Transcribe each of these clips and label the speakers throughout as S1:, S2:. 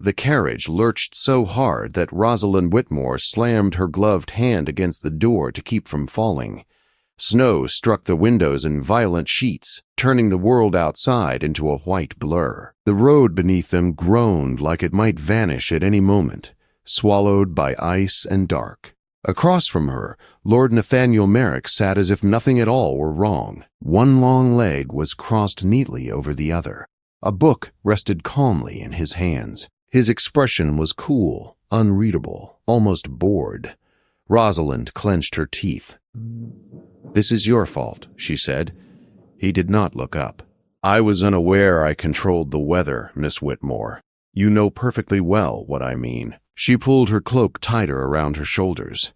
S1: The carriage lurched so hard that Rosalind Whitmore slammed her gloved hand against the door to keep from falling. Snow struck the windows in violent sheets, turning the world outside into a white blur. The road beneath them groaned like it might vanish at any moment, swallowed by ice and dark. Across from her, Lord Nathaniel Merrick sat as if nothing at all were wrong. One long leg was crossed neatly over the other. A book rested calmly in his hands. His expression was cool, unreadable, almost bored. Rosalind clenched her teeth. "This is your fault," she said. He did not look up. "I was unaware I controlled the weather, Miss Whitmore. You know perfectly well what I mean." She pulled her cloak tighter around her shoulders.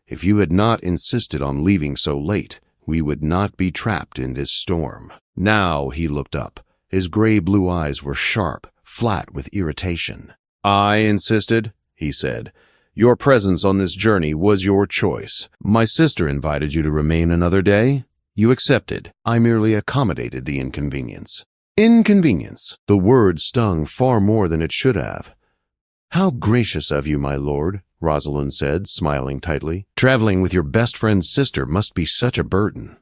S1: "If you had not insisted on leaving so late, we would not be trapped in this storm." Now he looked up. His gray-blue eyes were sharp, flat with irritation. "I insisted," he said. "Your presence on this journey was your choice. My sister invited you to remain another day. You accepted. I merely accommodated the inconvenience." Inconvenience! The word stung far more than it should have. "How gracious of you, my lord," Rosalind said, smiling tightly. "Traveling with your best friend's sister must be such a burden."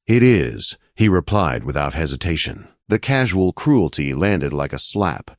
S1: "It is," he replied without hesitation. The casual cruelty landed like a slap.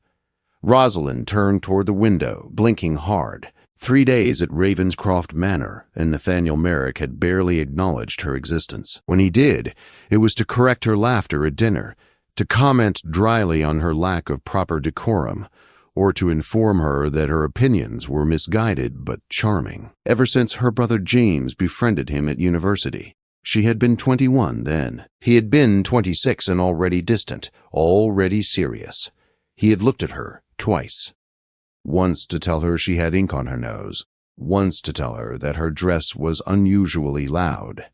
S1: Rosalind turned toward the window, blinking hard. 3 days at Ravenscroft Manor, and Nathaniel Merrick had barely acknowledged her existence. When he did, it was to correct her laughter at dinner, to comment dryly on her lack of proper decorum, or to inform her that her opinions were misguided but charming. Ever since her brother James befriended him at university. She had been 21 then. He had been 26 and already distant, already serious. He had looked at her twice. Once to tell her she had ink on her nose. Once to tell her that her dress was unusually loud.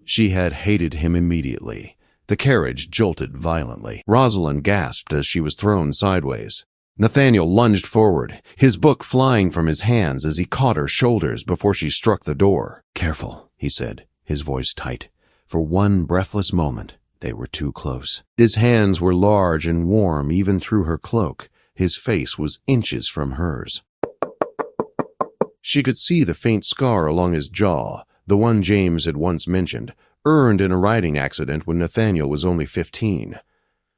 S1: She had hated him immediately. The carriage jolted violently. Rosalind gasped as she was thrown sideways. Nathaniel lunged forward, his book flying from his hands as he caught her shoulders before she struck the door. "Careful," he said, his voice tight. For one breathless moment, they were too close. His hands were large and warm even through her cloak. His face was inches from hers. She could see the faint scar along his jaw, the one James had once mentioned, earned in a riding accident when Nathaniel was only 15.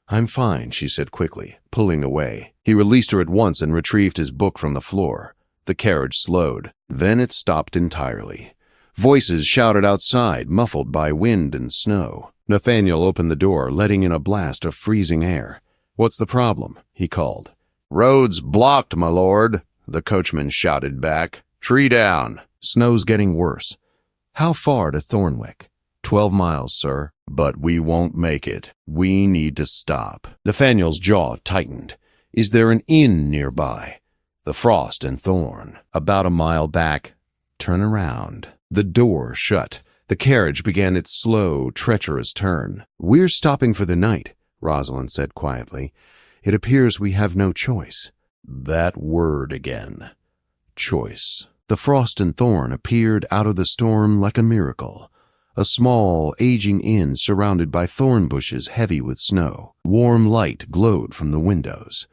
S1: "I'm fine," she said quickly, pulling away. He released her at once and retrieved his book from the floor. The carriage slowed. Then it stopped entirely. Voices shouted outside, muffled by wind and snow. Nathaniel opened the door, letting in a blast of freezing air. "What's the problem?" he called. "Road's blocked, my lord," the coachman shouted back. "Tree down." "Snow's getting worse." "How far to Thornwick?" 12 miles, sir." "But we won't make it. We need to stop." Nathaniel's jaw tightened. "Is there an inn nearby?" "The Frost and Thorn." "About a mile back." "Turn around." The door shut. The carriage began its slow, treacherous turn. "We're stopping for the night," Rosalind said quietly. "It appears we have no choice." That word again. Choice. The Frost and Thorn appeared out of the storm like a miracle. A small, aging inn surrounded by thorn bushes heavy with snow. Warm light glowed from the windows.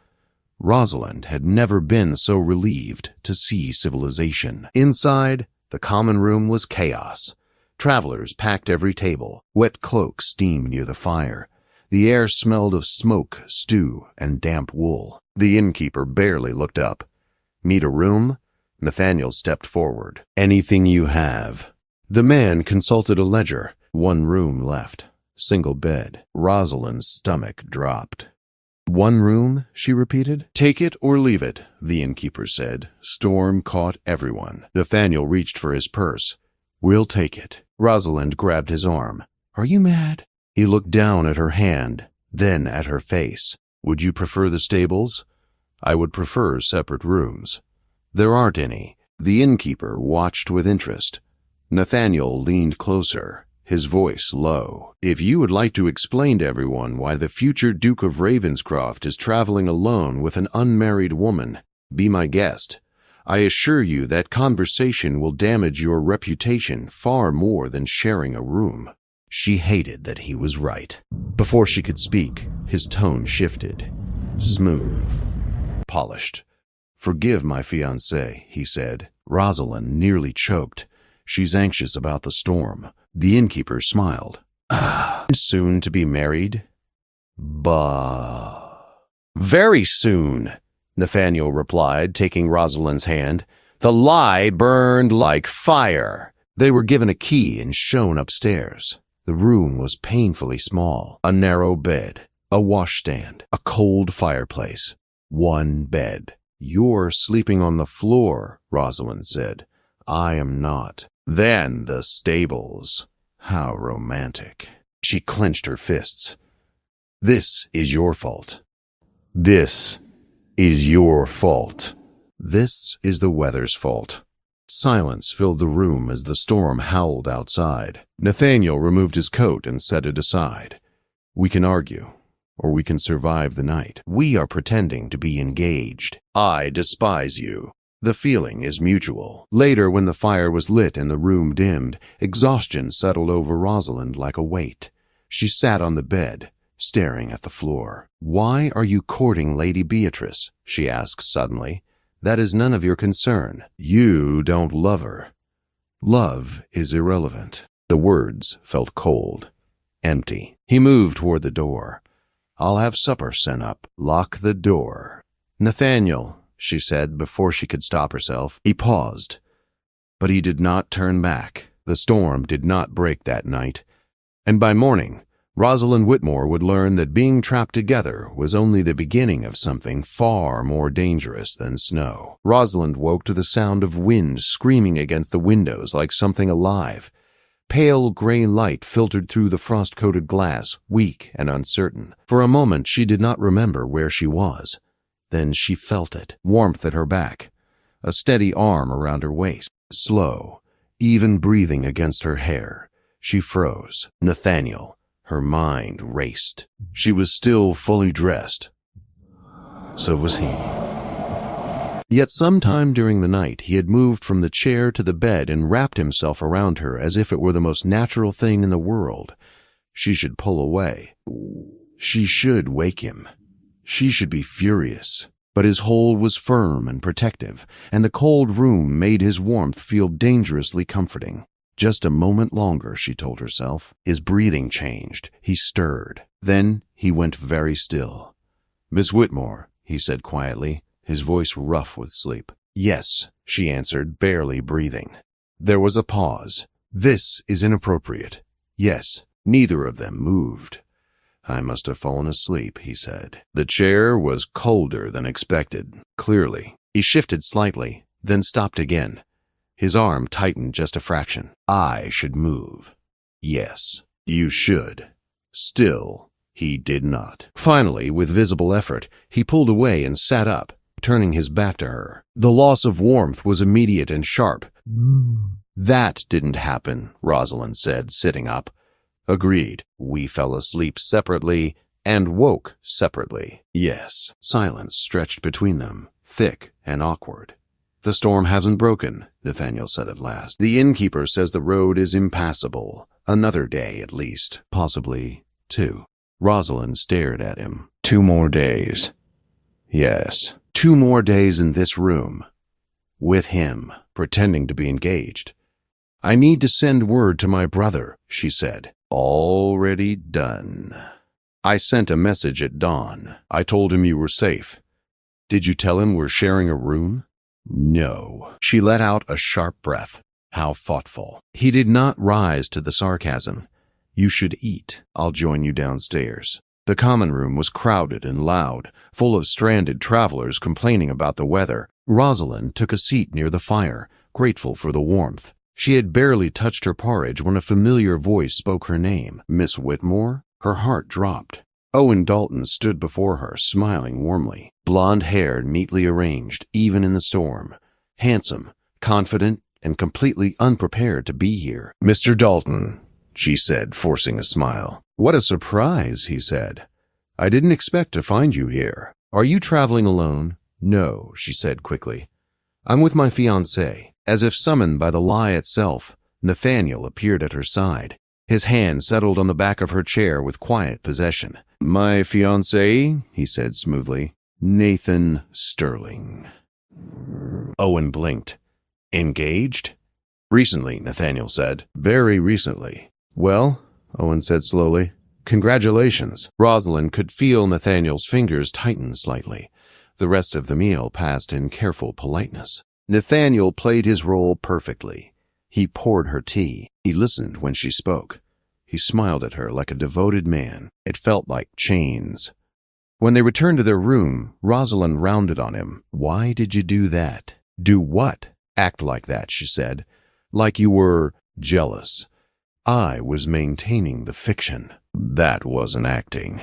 S1: Rosalind had never been so relieved to see civilization. Inside, the common room was chaos. Travelers packed every table. Wet cloaks steamed near the fire. The air smelled of smoke, stew, and damp wool. The innkeeper barely looked up. "Need a room?" Nathaniel stepped forward. "Anything you have." The man consulted a ledger. 1 room left. Single bed. Rosalind's stomach dropped. "1 room?" she repeated. "Take it or leave it," the innkeeper said. Storm caught everyone. Nathaniel reached for his purse. "We'll take it." Rosalind grabbed his arm. "Are you mad?" He looked down at her hand, then at her face. "Would you prefer the stables?" "I would prefer separate rooms." "There aren't any." The innkeeper watched with interest. Nathaniel leaned closer, his voice low. "If you would like to explain to everyone why the future Duke of Ravenscroft is traveling alone with an unmarried woman, be my guest. I assure you that conversation will damage your reputation far more than sharing a room." She hated that he was right. Before she could speak, his tone shifted. Smooth. Polished. "Forgive my fiancée," he said. Rosalind nearly choked. "She's anxious about the storm." The innkeeper smiled. "Soon to be married?" "Bah." "Very soon," Nathaniel replied, taking Rosalind's hand. The lie burned like fire. They were given a key and shown upstairs. The room was painfully small. A narrow bed, a washstand, a cold fireplace. One bed. "You're sleeping on the floor," Rosalind said. "I am not." Then the stables. How romantic. She clenched her fists. "This is your fault. This is your fault. This is the weather's fault." Silence filled the room as the storm howled outside. Nathaniel removed his coat and set it aside. "We can argue, or we can survive the night. We are pretending to be engaged. I despise you. The feeling is mutual." Later, when the fire was lit and the room dimmed, exhaustion settled over Rosalind like a weight. She sat on the bed, staring at the floor. "Why are you courting Lady Beatrice?" she asked suddenly. "That is none of your concern. You don't love her. Love is irrelevant." The words felt cold, empty. He moved toward the door. "I'll have supper sent up. Lock the door." "Nathaniel," she said before she could stop herself. He paused, but he did not turn back. The storm did not break that night, and by morning, Rosalind Whitmore would learn that being trapped together was only the beginning of something far more dangerous than snow. Rosalind woke to the sound of wind screaming against the windows like something alive. Pale gray light filtered through the frost-coated glass, weak and uncertain. For a moment she did not remember where she was. Then she felt it, warmth at her back, a steady arm around her waist, slow, even breathing against her hair. She froze. Nathaniel. Her mind raced. She was still fully dressed. So was he. Yet sometime during the night he had moved from the chair to the bed and wrapped himself around her as if it were the most natural thing in the world. She should pull away. She should wake him. She should be furious. But his hold was firm and protective, and the cold room made his warmth feel dangerously comforting. Just a moment longer, she told herself. His breathing changed. He stirred. Then he went very still. "Miss Whitmore," he said quietly, his voice rough with sleep. "Yes," she answered, barely breathing. There was a pause. "This is inappropriate." "Yes." Neither of them moved. "I must have fallen asleep," he said. The chair was colder than expected, clearly. He shifted slightly, then stopped again. His arm tightened just a fraction. "I should move." "Yes, you should." Still, he did not. Finally, with visible effort, he pulled away and sat up, turning his back to her. The loss of warmth was immediate and sharp. "That didn't happen," Rosalind said, sitting up. "Agreed. We fell asleep separately and woke separately." "Yes." Silence stretched between them, thick and awkward. "The storm hasn't broken," Nathaniel said at last. "The innkeeper says the road is impassable. Another day, at least. Possibly 2. Rosalind stared at him. 2 more days. Yes. 2 more days in this room. With him, pretending to be engaged. "I need to send word to my brother," she said. "Already done. I sent a message at dawn. I told him you were safe." "Did you tell him we're sharing a room?" "No." She let out a sharp breath. How thoughtful. He did not rise to the sarcasm. "You should eat. I'll join you downstairs." The common room was crowded and loud, full of stranded travelers complaining about the weather. Rosalind took a seat near the fire, grateful for the warmth. She had barely touched her porridge when a familiar voice spoke her name. "Miss Whitmore?" Her heart dropped. Owen Dalton stood before her, smiling warmly. Blonde hair neatly arranged, even in the storm. Handsome, confident, and completely unprepared to be here. "Mr. Dalton," she said, forcing a smile. "What a surprise," he said. "I didn't expect to find you here. Are you traveling alone?" "No," she said quickly. "I'm with my fiancé." As if summoned by the lie itself, Nathaniel appeared at her side. His hand settled on the back of her chair with quiet possession. "My fiancé," he said smoothly, "Nathan Sterling." Owen blinked. Engaged? Recently, Nathaniel said. Very recently. Well, Owen said slowly, congratulations. Rosalind could feel Nathaniel's fingers tighten slightly. The rest of the meal passed in careful politeness. Nathaniel played his role perfectly. He poured her tea. He listened when she spoke. He smiled at her like a devoted man. It felt like chains. When they returned to their room, Rosalind rounded on him. Why did you do that? Do what? Act like that, she said. Like you were jealous. I was maintaining the fiction. That wasn't acting.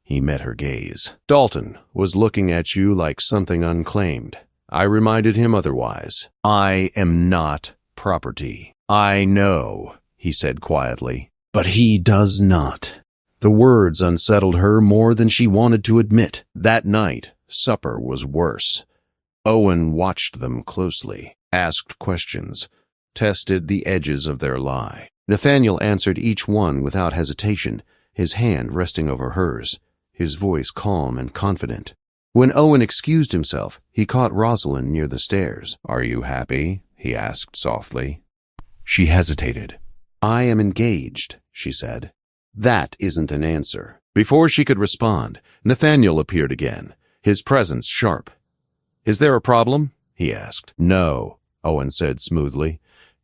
S1: He met her gaze. Dalton was looking at you like something unclaimed. I reminded him otherwise. I am not property. I know, he said quietly. But he does not. The words unsettled her more than she wanted to admit. That night, supper was worse. Owen watched them closely, asked questions, tested the edges of their lie. Nathaniel answered each one without hesitation, his hand resting over hers, his voice calm and confident. When Owen excused himself, he caught Rosalind near the stairs. Are you happy? He asked softly. She hesitated. I am engaged, she said. That isn't an answer. Before she could respond, Nathaniel appeared again, his presence sharp. Is there a problem? He asked. No, Owen said smoothly.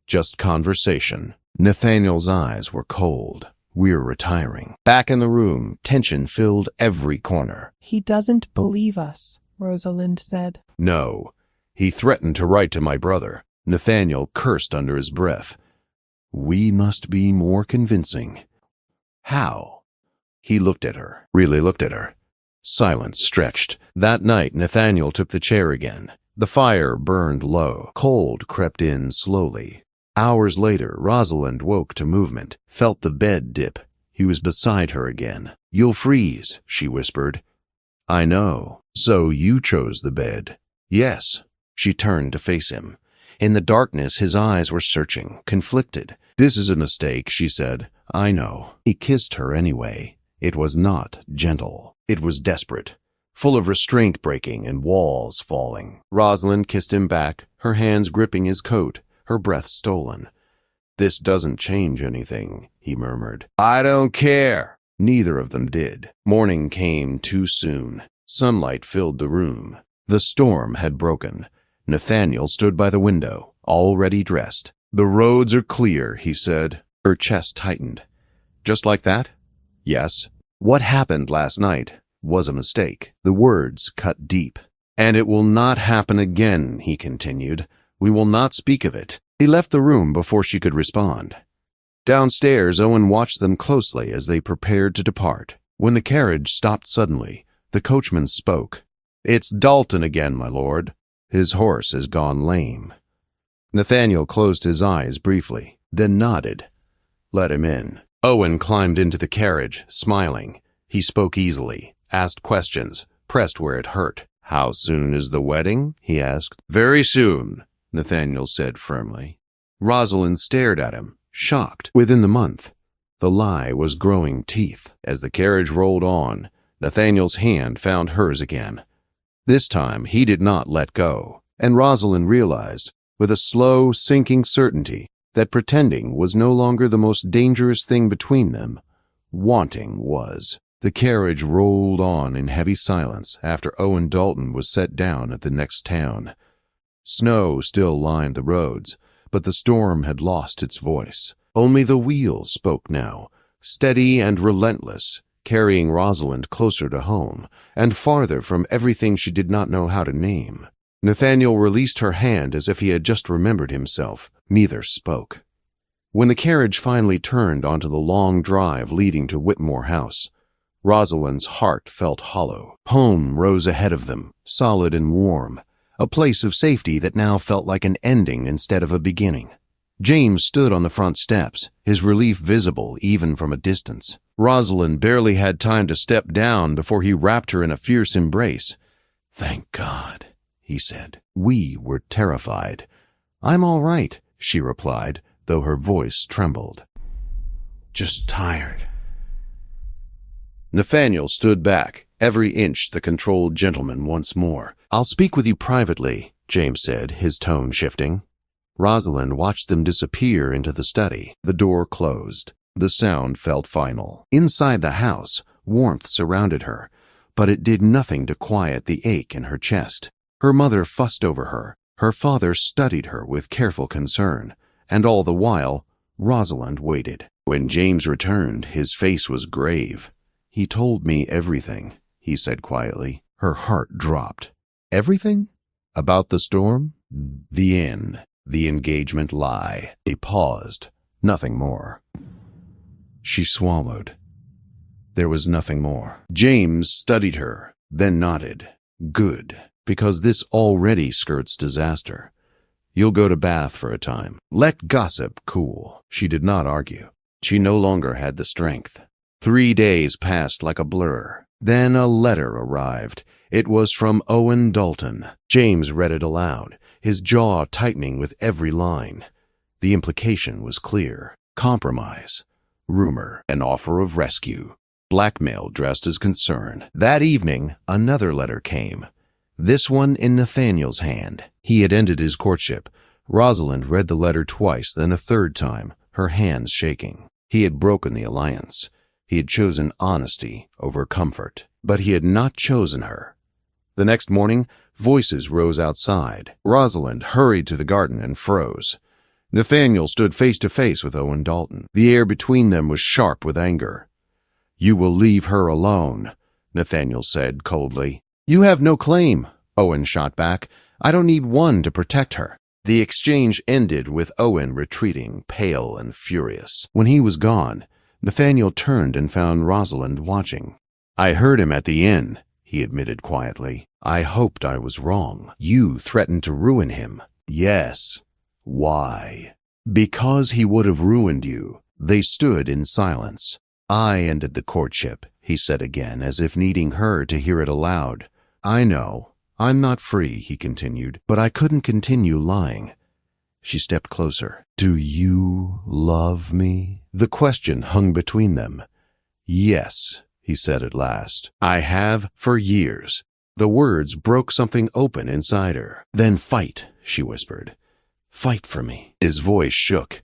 S1: Just conversation. Nathaniel's eyes were cold. We're retiring. Back in the room, tension filled every corner.
S2: He doesn't believe us, Rosalind said.
S1: No. He threatened to write to my brother. Nathaniel cursed under his breath. We must be more convincing. How? He looked at her, really looked at her. Silence stretched. That night, Nathaniel took the chair again. The fire burned low. Cold crept in slowly. Hours later, Rosalind woke to movement, felt the bed dip. He was beside her again. You'll freeze, she whispered. I know. So you chose the bed. Yes. She turned to face him. In the darkness, his eyes were searching, conflicted. This is a mistake, she said. I know. He kissed her anyway. It was not gentle. It was desperate, full of restraint breaking and walls falling. Rosalind kissed him back, her hands gripping his coat, her breath stolen. This doesn't change anything, he murmured. I don't care. Neither of them did. Morning came too soon. Sunlight filled the room. The storm had broken. Nathaniel stood by the window, already dressed. The roads are clear, he said. Her chest tightened. Just like that? Yes. What happened last night was a mistake. The words cut deep. And it will not happen again, he continued. We will not speak of it. He left the room before she could respond. Downstairs, Owen watched them closely as they prepared to depart. When the carriage stopped suddenly, the coachman spoke. It's Dalton again, my lord. His horse has gone lame. Nathaniel closed his eyes briefly, then nodded. Let him in. Owen climbed into the carriage, smiling. He spoke easily, asked questions, pressed where it hurt. How soon is the wedding? He asked. Very soon, Nathaniel said firmly. Rosalind stared at him, shocked. Within the month. The lie was growing teeth. As the carriage rolled on, Nathaniel's hand found hers again. This time he did not let go, and Rosalind realized, with a slow, sinking certainty, that pretending was no longer the most dangerous thing between them. Wanting was. The carriage rolled on in heavy silence after Owen Dalton was set down at the next town. Snow still lined the roads, but the storm had lost its voice. Only the wheels spoke now, steady and relentless, carrying Rosalind closer to home, and farther from everything she did not know how to name. Nathaniel released her hand as if he had just remembered himself. Neither spoke. When the carriage finally turned onto the long drive leading to Whitmore House, Rosalind's heart felt hollow. Home rose ahead of them, solid and warm, a place of safety that now felt like an ending instead of a beginning. James stood on the front steps, his relief visible even from a distance. Rosalind barely had time to step down before he wrapped her in a fierce embrace. Thank God, he said. We were terrified. I'm all right, she replied, though her voice trembled. Just tired. Nathaniel stood back, every inch the controlled gentleman once more. I'll speak with you privately, James said, his tone shifting. Rosalind watched them disappear into the study. The door closed. The sound felt final. Inside the house, warmth surrounded her, but it did nothing to quiet the ache in her chest. Her mother fussed over her. Her father studied her with careful concern, and all the while, Rosalind waited. When James returned, his face was grave. "He told me everything," he said quietly. Her heart dropped. "Everything? About the storm?" "The inn, the engagement lie." He paused. Nothing more. She swallowed. There was nothing more. James studied her, then nodded. "Good, because this already skirts disaster. You'll go to Bath for a time. Let gossip cool." She did not argue. She no longer had the strength. 3 days passed like a blur. Then a letter arrived. It was from Owen Dalton. James read it aloud, his jaw tightening with every line. The implication was clear. Compromise. Rumor. An offer of rescue. Blackmail dressed as concern. That evening, another letter came. This one in Nathaniel's hand. He had ended his courtship. Rosalind read the letter twice, then a third time, her hands shaking. He had broken the alliance. He had chosen honesty over comfort. But he had not chosen her. The next morning, voices rose outside. Rosalind hurried to the garden and froze. Nathaniel stood face to face with Owen Dalton. The air between them was sharp with anger. "You will leave her alone," Nathaniel said coldly. "You have no claim," Owen shot back. "I don't need one to protect her." The exchange ended with Owen retreating, pale and furious. When he was gone, Nathaniel turned and found Rosalind watching. "I heard him at the inn," he admitted quietly. "I hoped I was wrong. You threatened to ruin him." "Yes." "Why?" "Because he would have ruined you." They stood in silence. "I ended the courtship," he said again, as if needing her to hear it aloud. "I know. I'm not free," he continued, "but I couldn't continue lying." She stepped closer. "Do you love me?" The question hung between them. "Yes," he said at last. "I have for years." The words broke something open inside her. "Then fight," she whispered. "Fight for me." His voice shook.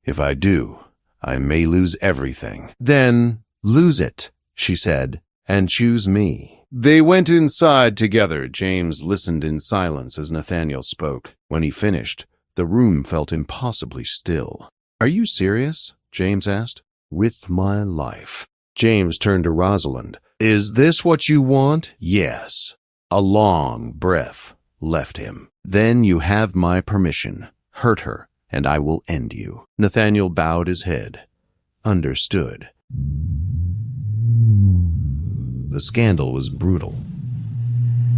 S1: "If I do, I may lose everything." "Then lose it," she said, "and choose me." They went inside together. James listened in silence as Nathaniel spoke. When he finished, the room felt impossibly still. "Are you serious?" James asked. "With my life." James turned to Rosalind. "Is this what you want?" "Yes." A long breath left him. "Then you have my permission. Hurt her, and I will end you." Nathaniel bowed his head. "Understood." The scandal was brutal.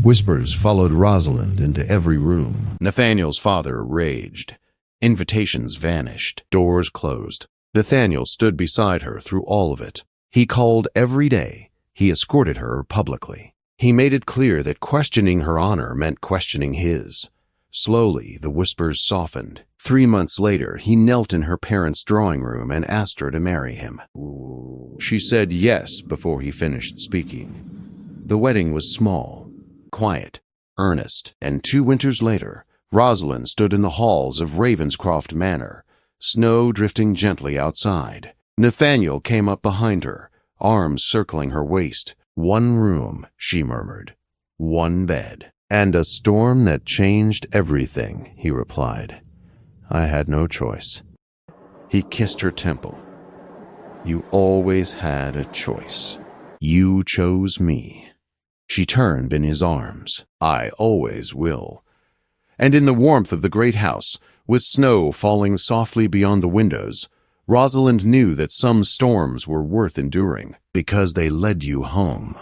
S1: Whispers followed Rosalind into every room. Nathaniel's father raged. Invitations vanished. Doors closed. Nathaniel stood beside her through all of it. He called every day. He escorted her publicly. He made it clear that questioning her honor meant questioning his. Slowly, the whispers softened. 3 months later, he knelt in her parents' drawing room and asked her to marry him. She said yes before he finished speaking. The wedding was small, quiet, earnest, and 2 winters later, Rosalind stood in the halls of Ravenscroft Manor, snow drifting gently outside. Nathaniel came up behind her, arms circling her waist. "One room," she murmured. "One bed." "And a storm that changed everything," he replied. "I had no choice." He kissed her temple. "You always had a choice. You chose me." She turned in his arms. "I always will." And in the warmth of the great house, with snow falling softly beyond the windows, Rosalind knew that some storms were worth enduring because they led you home.